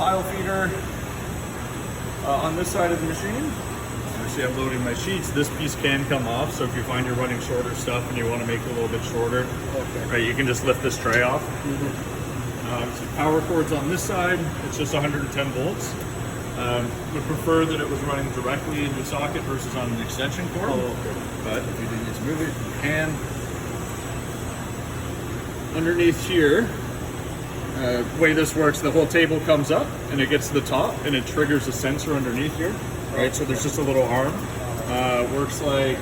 Pile feeder on this side of the machine. Obviously I'm loading my sheets. This piece can come off, so if you find you're running shorter stuff and you want to make it a little bit shorter, right, you can just lift this tray off. So power cords on this side, it's just 110 volts. Would prefer that it was running directly into a socket versus on an extension cord. But if you do need to move it, you can. Underneath here, way this works, the whole table comes up and it gets to the top and it triggers a sensor underneath here, right? So there's just a little arm. Works like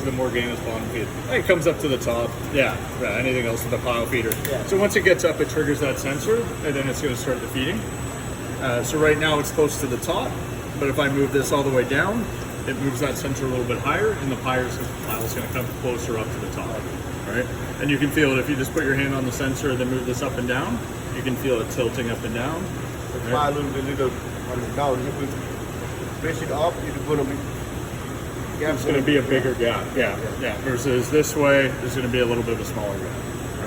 the more gainless bottom feed. It comes up to the top. Yeah, anything else with the pile feeder. So once it gets up, it triggers that sensor and then it's going to start the feeding. So right now it's close to the top, but if I move this all the way down, it moves that sensor a little bit higher and the pile is going to come closer up to the top, right? And you can feel it if you just put your hand on the sensor and then move this up and down, you can feel it tilting up and down. The pile will be a little on the down. If we press it up, it's going to be It's going to be a bigger gap, yeah. Versus this way, there's going to be a little bit of a smaller gap,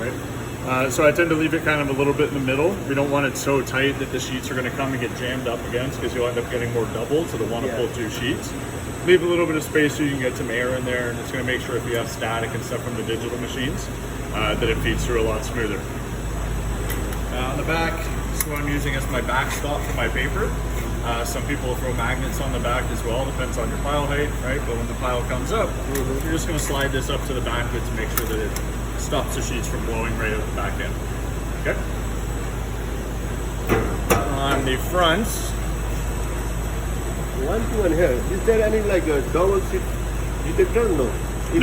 right? So I tend to leave it kind of a little bit in the middle. We don't want it so tight that the sheets are going to come and get jammed up against, because you'll end up getting more doubled, so they'll want to pull two sheets. Leave a little bit of space so you can get some air in there, and it's going to make sure if you have static and stuff from the digital machines, that it feeds through a lot smoother. On the back, this is what I'm using as my backstop for my paper. Some people throw magnets on the back as well, depends on your pile height, right? But when the pile comes up, you're just going to slide this up to the back of it to make sure that it stops the sheets from blowing right out the back end. Okay. On the front, one thing here. Is there any like a double seat detector? No. It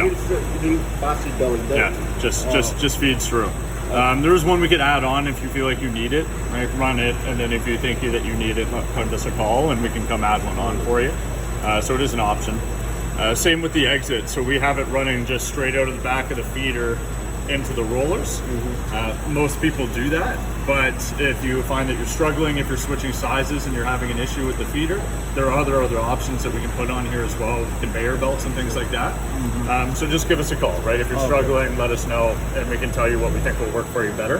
will pass it down. Yeah, just feeds through. There is one we could add on if you feel like you need it, right? Run it, and then if you think that you need it, put us a call and we can come add one on for you. So it is an option. Same with the exit. So we have it running just straight out of the back of the feeder into the rollers. Most people do that, but if you find that you're struggling, if you're switching sizes and you're having an issue with the feeder, there are other options that we can put on here as well, conveyor belts and things like that. So just give us a call, right? If you're struggling, let us know and we can tell you what we think will work for you better.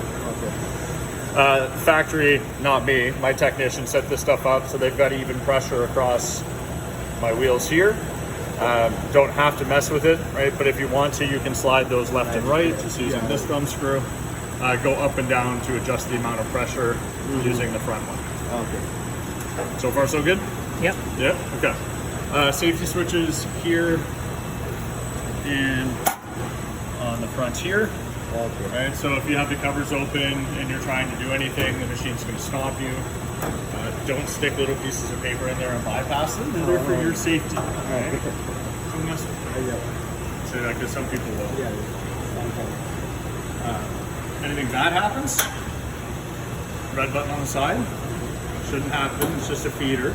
Factory, not me, my technician set this stuff up, so they've got even pressure across my wheels here. Don't have to mess with it, right? But if you want to, you can slide those left and right just using this thumb screw. Go up and down to adjust the amount of pressure using the front one. So far, so good? Yep. Yep, okay. Safety switches here and on the front here. Right, so if you have the covers open and you're trying to do anything, the machine's going to stop you. Don't stick little pieces of paper in there and bypass them. They're for your safety. Right? Don't mess with them. Say that because some people will. Anything bad happens, red button on the side. Shouldn't happen. It's just a feeder.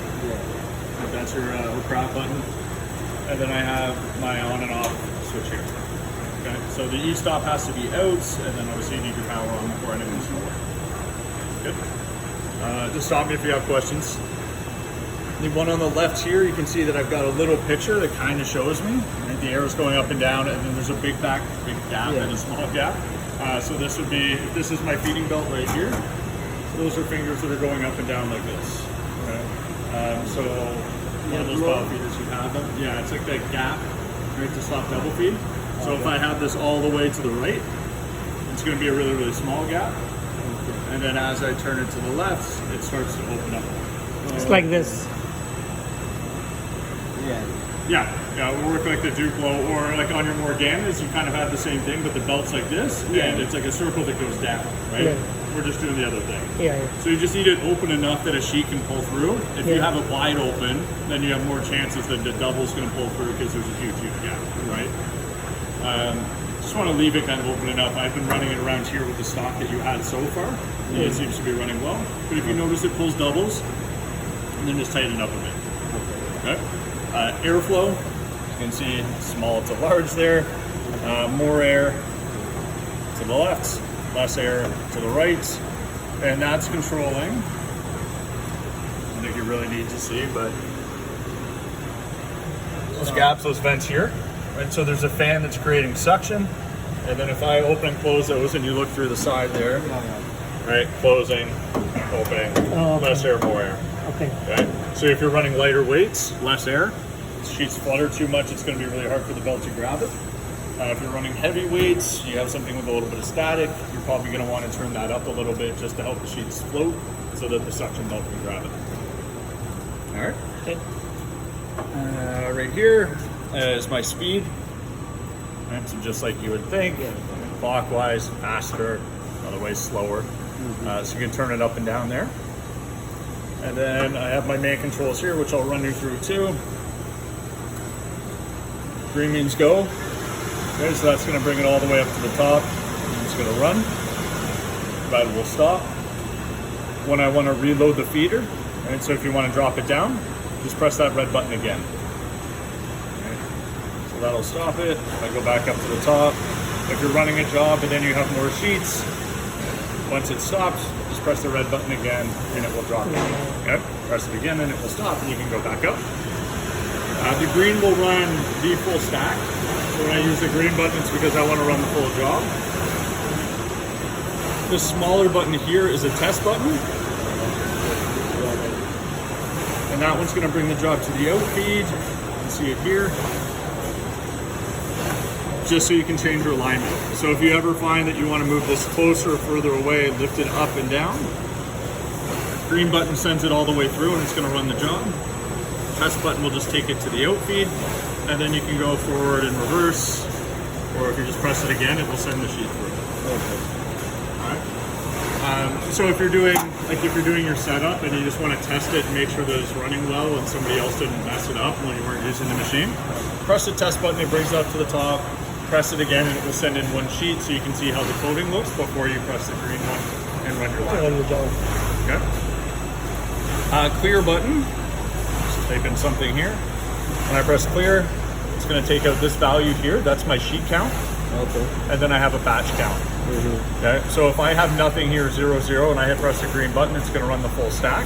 That's your crop button. And then I have my on and off switch here. Okay, so the e-stop has to be out, and then obviously you need your power on before anything's going to work. Good. Just stop me if you have questions. The one on the left here, you can see that I've got a little picture that kind of shows me. Right? The arrow's going up and down, and then there's a big gap and a small gap. So this would be, if this is my feeding belt right here, those are fingers that are going up and down like this. Okay? So one of those pile feeders you have them. Yeah, it's like that gap, right, to stop double feed. So if I have this all the way to the right, it's going to be a really, really small gap. And then as I turn it to the left, it starts to open up. It's like this. Yeah, we work like the Duplo, or like on your Morganas, you kind of have the same thing, but the belt's like this, and it's like a circle that goes down, right? We're just doing the other thing. So you just need it open enough that a sheet can pull through. If you have it wide open, then you have more chances that the double's going to pull through because there's a huge gap, right? Just want to leave it kind of open enough. I've been running it around here with the stock that you had so far, and it seems to be running well. But if you notice it pulls doubles, and then just tighten it up a bit. Okay. Airflow, you can see small to large there. More air to the left, less air to the right, and that's controlling. I think you really need to see, but those gaps, those vents here. Right, so there's a fan that's creating suction, and then if I open and close those and you look through the side there, right, closing, opening. Oh, okay. Less air, more air. Okay. Okay. So if you're running lighter weights, less air. If the sheets flutter too much, it's going to be really hard for the belt to grab it. If you're running heavy weights, you have something with a little bit of static, you're probably going to want to turn that up a little bit just to help the sheets float so that the suction belt can grab it. All right. Okay. Right here is my speed. Right, so just like you would think, clockwise, faster, otherwise slower. So you can turn it up and down there. And then I have my main controls here, which I'll run you through too. Green means go. Okay, so that's going to bring it all the way up to the top. It's going to run. Red will stop. When I want to reload the feeder, right, so if you want to drop it down, just press that red button again. Okay, so that'll stop it. If I go back up to the top, if you're running a job and then you have more sheets, once it stops, just press the red button again and it will drop it. Okay, press it again and it will stop and you can go back up. The green will run the full stack. So when I use the green button, it's because I want to run the full job. The smaller button here is a test button. And that one's going to bring the job to the out feed. You can see it here. Just so you can change your alignment. So if you ever find that you want to move this closer or further away, lift it up and down. Green button sends it all the way through and it's going to run the job. Test button will just take it to the out feed. And then you can go forward and reverse, or if you just press it again, it will send the sheet through. Okay. All right. So if you're doing your setup and you just want to test it and make sure that it's running well and somebody else didn't mess it up when you weren't using the machine, press the test button, it brings it up to the top. Press it again and it will send in one sheet so you can see how the coating looks before you press the green one and run your line. Okay. Clear button. Just type in something here. When I press clear, it's going to take out this value here. That's my sheet count. Okay. And then I have a batch count. Okay. So if I have nothing here, 0, 0, and I hit press the green button, it's going to run the full stack.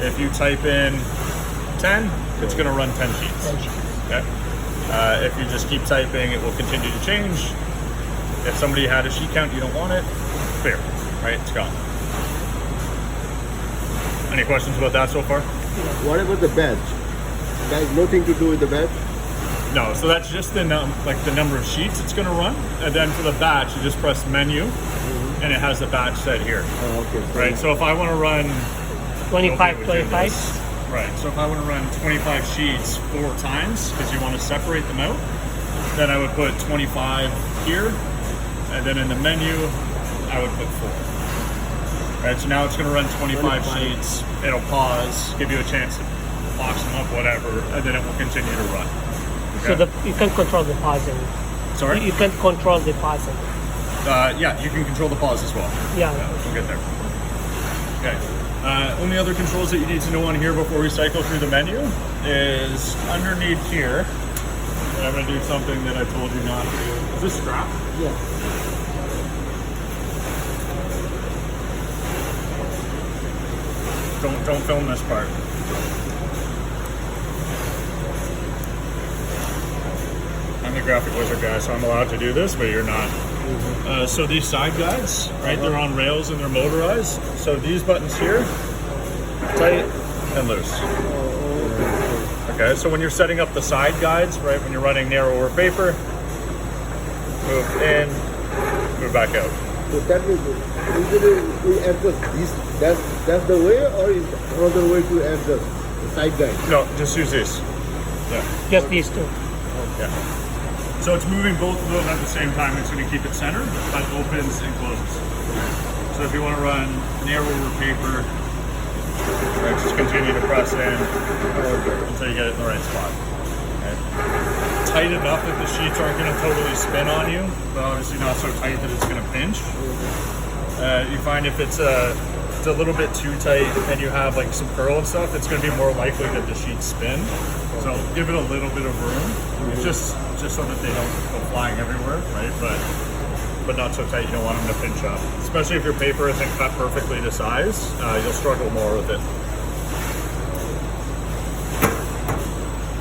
If you type in 10, it's going to run 10 sheets. Okay. If you just keep typing, it will continue to change. If somebody had a sheet count, you don't want it, clear, right? It's gone. Any questions about that so far? What about the badge? That has nothing to do with the badge? No, so that's just the number of sheets it's going to run. And then for the batch, you just press menu, and it has the batch set here. Oh, okay. Right, so if I want to run 25. Right, so if I want to run 25 sheets 4 times, because you want to separate them out, then I would put 25 here, and then in the menu, I would put 4. Right, so now it's going to run 25 sheets, it'll pause, give you a chance to box them up, whatever, and then it will continue to run. Okay? So you can control the pausing. Sorry? You can control the pausing. Yeah, you can control the pause as well. Yeah. We'll get there. Okay. Only other controls that you need to know on here before we cycle through the menu is underneath here. And I'm going to do something that I told you not to do. Is this strap? Yeah. Don't film this part. I'm the Graphic Whizard guy, so I'm allowed to do this, but you're not. So these side guides, right, they're on rails and they're motorized. So these buttons here, tight and loose. Okay, so when you're setting up the side guides, right, when you're running narrower paper, move in, move back out. So that means usually we adjust this, that's the way, or is another way to adjust the side guide? No, just use this. Yeah. Just these two. Yeah. So it's moving both of them at the same time. It's going to keep it centered, but opens and closes. So if you want to run narrower paper, right, just continue to press in until you get it in the right spot. Okay. Tight enough that the sheets aren't going to totally spin on you, but obviously not so tight that it's going to pinch. You find if it's a little bit too tight and you have like some curl and stuff, it's going to be more likely that the sheets spin. So give it a little bit of room, just so that they don't go flying everywhere, right? But not so tight you don't want them to pinch up. Especially if your paper isn't cut perfectly to size, you'll struggle more with it.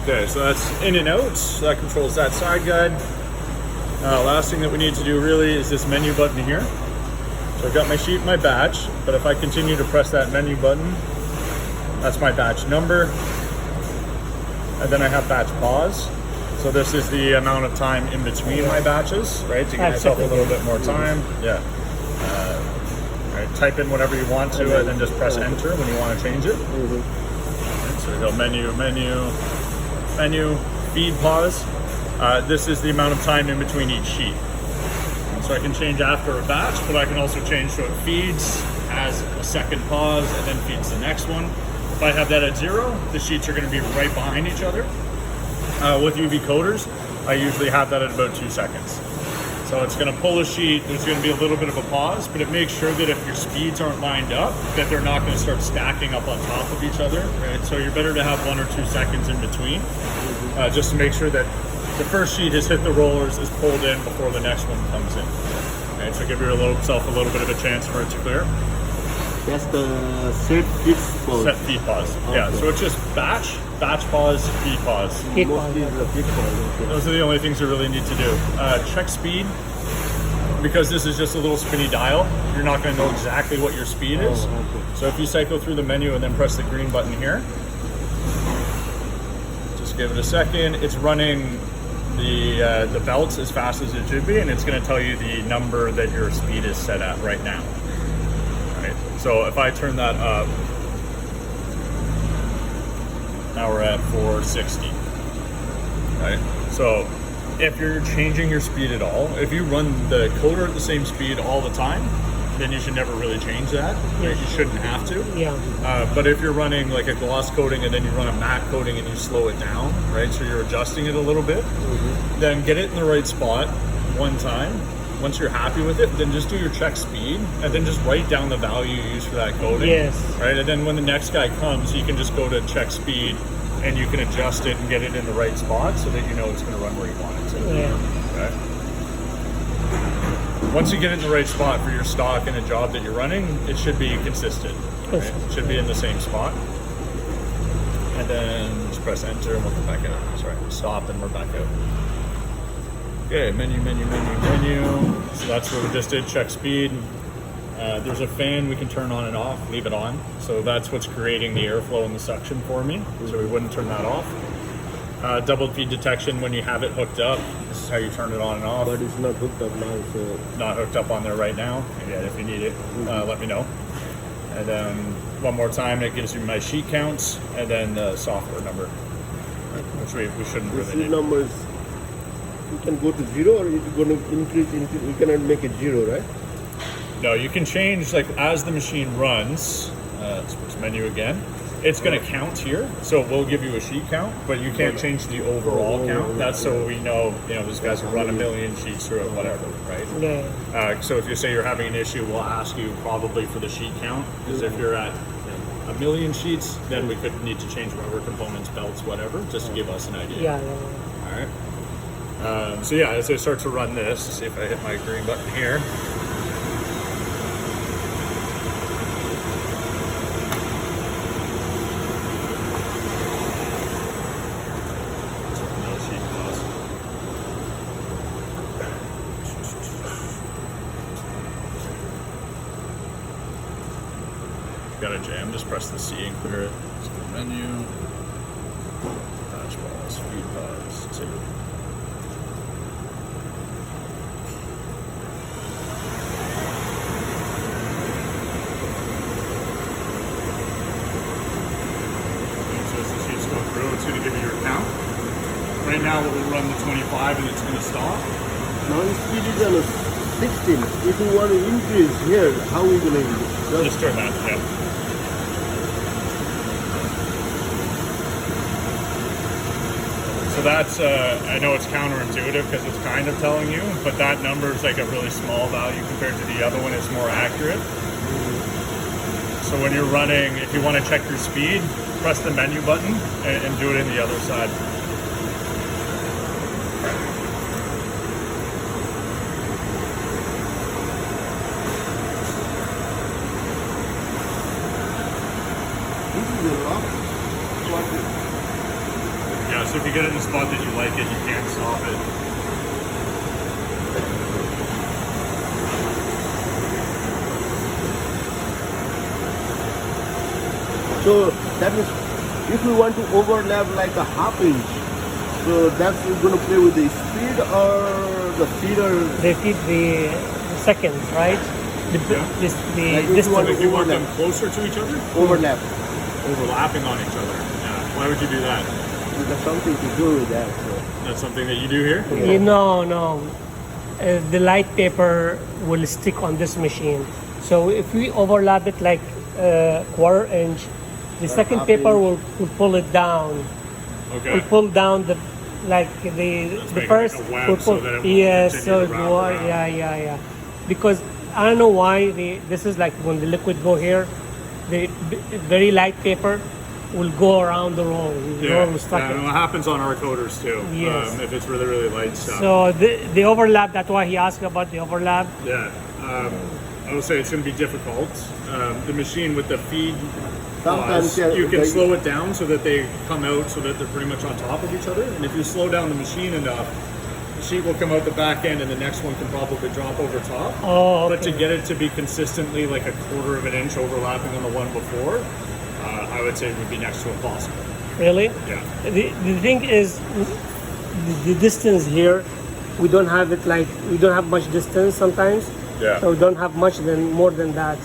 Okay, so that's in and out. So that controls that side guide. Last thing that we need to do really is this menu button here. So I've got my sheet, my batch, but if I continue to press that menu button, that's my batch number. And then I have batch pause. So this is the amount of time in between my batches, right? To give yourself a little bit more time. Yeah. Right, type in whatever you want to, and then just press enter when you want to change it. Right, so we go menu, feed pause. This is the amount of time in between each sheet. So I can change after a batch, but I can also change so it feeds, has a second pause, and then feeds the next one. If I have that at 0, the sheets are going to be right behind each other. With UV coders, I usually have that at about 2 seconds. So it's going to pull a sheet, there's going to be a little bit of a pause, but it makes sure that if your speeds aren't lined up, that they're not going to start stacking up on top of each other, right? So you're better to have 1 or 2 seconds in between, just to make sure that the first sheet has hit the rollers, is pulled in before the next one comes in. Okay, so give yourself a little bit of a chance for it to clear. That's the set feed pause. Set feed pause. Okay. Yeah, so it's just batch pause, feed pause. Mostly the feed pause. Okay. Those are the only things you really need to do. Check speed. Because this is just a little spinny dial, you're not going to know exactly what your speed is. Okay. So if you cycle through the menu and then press the green button here, just give it a second. It's running the belts as fast as it should be, and it's going to tell you the number that your speed is set at right now. Right. So if I turn that up, now we're at 460. Right. So if you're changing your speed at all, if you run the coder at the same speed all the time, then you should never really change that. Right? You shouldn't have to. Yeah. But if you're running like a gloss coating and then you run a matte coating and you slow it down, right? So you're adjusting it a little bit, then get it in the right spot one time. Once you're happy with it, then just do your check speed and then just write down the value you use for that coating. Yes. Right? And then when the next guy comes, you can just go to check speed and you can adjust it and get it in the right spot so that you know it's going to run where you want it to. Yeah. Okay? Once you get it in the right spot for your stock and a job that you're running, it should be consistent. Right? It should be in the same spot. And then just press enter and we'll come back out. Sorry, stop and we're back out. Okay, menu. So that's what we just did, check speed. There's a fan we can turn on and off, leave it on. So that's what's creating the airflow and the suction for me. So we wouldn't turn that off. Double feed detection when you have it hooked up. This is how you turn it on and off. But it's not hooked up now, so... Not hooked up on there right now. Again, if you need it, let me know. And then one more time, it gives you my sheet counts and then the software number, which we shouldn't The really sheet need. numbers, you can go to 0 or it's going to increase. We cannot make it 0, right? No, you can change, like, as the machine runs, switch menu again, it's going to count here, so it will give you a sheet count, but you can't change the overall count. That's so we know, these guys will run 1 million sheets through it, whatever, right? Yeah. So if you say you're having an issue, we'll ask you probably for the sheet count, because if you're at 1 million sheets, then we could need to change rubber components, belts, whatever, just to give us an idea. Yeah. All right. So yeah, as I start to run this, see if I hit my green button here. Got a jam, just press the C and clear it. Let's go to menu, batch pause, feed pause, 2. So as the sheets go through, it's going to give you your count. Right now it will run to 25 and it's going to stop. Now the speed is on a 16. If you want to increase here, how are we going to increase? Just turn that, yeah. So that's, I know it's counterintuitive because it's kind of telling you, but that number is like a really small value compared to the other one. It's more accurate. So when you're running, if you want to check your speed, press the menu button and do it in the other side. This is a lock. Yeah, so if you get it in a spot that you like it, you can't stop it. So that means if we want to overlap like a half inch, so that's going to play with the speed or the feeder. They feed the seconds, right? The, Yeah. this, the Like if you distance. want If you want them overlap. closer to each other, Overlap. overlapping on each other. Yeah. Why would you do that? There's something to do with that. So. That's something that you do here? No. The light paper will stick on this machine. So if we overlap it like quarter inch, the second half paper inch. will pull it down. Okay. Will pull down the make the it first like a web will so pull, that it won't yes, continue so to wrap around. yeah. Because I don't know why this is like when the liquid go here, the very light paper will go around the roll. The roll will stuck yeah, it. and it happens on our coders too. Yes. If it's really, really light stuff. So the overlap, that's why he asked about the overlap. Yeah. I will say it's going to be difficult. The machine with the feed Sometimes, pause, yeah, you can they- slow it down so that they come out so that they're pretty much on top of each other. And if you slow down the machine enough, the sheet will come out the back end and the next one can probably drop over top. Oh, okay. But to get it to be consistently like a quarter of an inch overlapping on the one before, I would say it would be next to impossible. Really? Yeah. The thing is, the distance here, we don't have it like, we don't have much distance sometimes. Yeah. So we don't have more than that.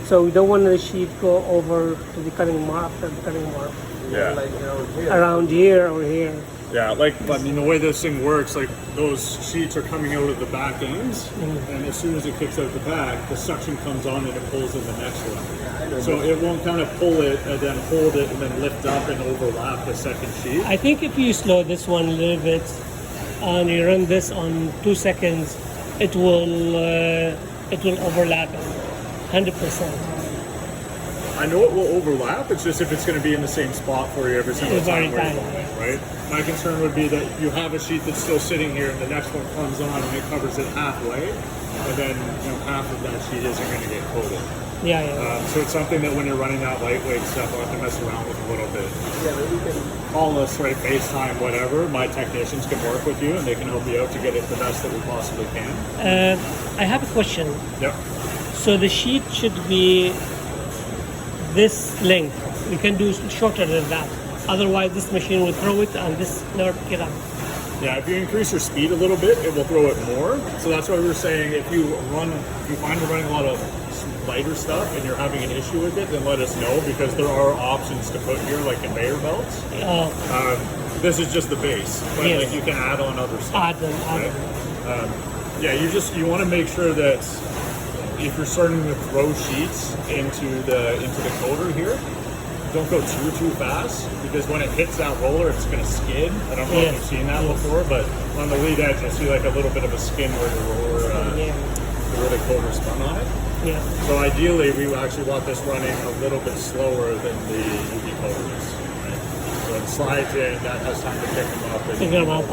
So we don't want the sheet go over to the cutting mark, after the cutting mark. Yeah. Like around here. Around here or here. Yeah, but I mean, the way this thing works, like those sheets are coming out of the back ends, and as soon as it kicks out the back, the suction comes on and it pulls in the next one. So it won't kind of pull it and then hold it and then lift up and overlap the second sheet. I think if you slow this one a little bit and you run this on 2 seconds, it will overlap 100%. I know it will overlap, it's just if it's going to be in the same spot for you every single Every time where you time. want it, right? My concern would be that you have a sheet that's still sitting here and the next one comes on and it covers it halfway, and then half of that sheet isn't going to get coated. Yeah. So it's something that when you're running that lightweight stuff, I'll have to mess around with a little bit. Yeah, maybe you can. Call us, right, FaceTime, whatever. My technicians can work with you and they can help you out to get it the best that we possibly can. I have a question. Yep. So the sheet should be this length. We can do shorter than that. Otherwise, this machine will throw it and this never pick it up. Yeah, if you increase your speed a little bit, it will throw it more. So that's why we were saying if you find you're running a lot of lighter stuff and you're having an issue with it, then let us know because there are options to put here like conveyor belts. This is just the base, but Yes. like you can add on other stuff. Add them. Right? Yeah, you want to make sure that if you're starting to throw sheets into the coder here, don't go too fast because when it hits that roller, it's going to skid. I don't know if Yes. you've seen that before, but on the lead edge, you'll see like a little bit of a skin where the roller, where the coder spun on it. Yeah. So ideally, we actually want this running a little bit slower than the UV coder is. Right? So it slides in, that has time to pick them up. Pick them up.